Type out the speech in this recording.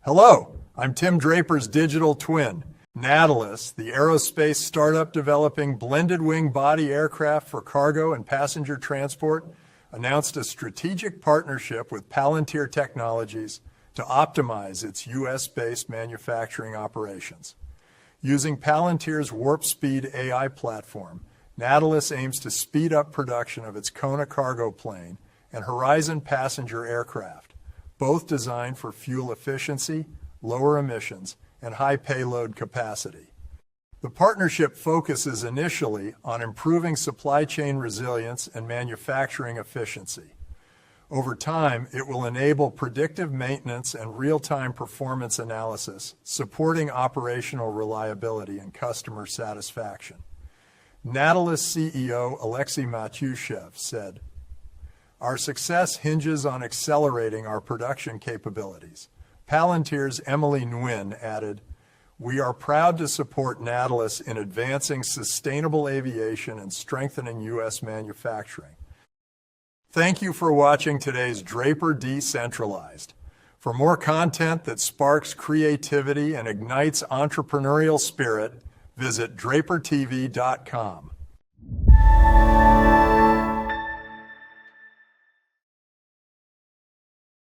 Hello, I'm Tim Draper's digital twin. Natilus, the aerospace startup developing blended-wing body aircraft for cargo and passenger transport, announced a strategic partnership with Palantir Technologies to optimize its U.S.-based manufacturing operations. Using Palantir's Warp Speed AI platform, Natilus aims to speed up production of its Kona cargo plane and Horizon passenger aircraft, both designed for fuel efficiency, lower emissions, and high payload capacity. The partnership focuses initially on improving supply chain resilience and manufacturing efficiency. Over time, it will enable predictive maintenance and real-time performance analysis, supporting operational reliability and customer satisfaction. Natilus CEO Alexei Matyushev said, "Our success hinges on accelerating our production capabilities." Palantir's Emily Nguyen added, "We are proud to support Natilus in advancing sustainable aviation and strengthening U.S. manufacturing." Thank you for watching today's Draper Decentralized. For more content that sparks creativity and ignites entrepreneurial spirit, visit DraperTV.com.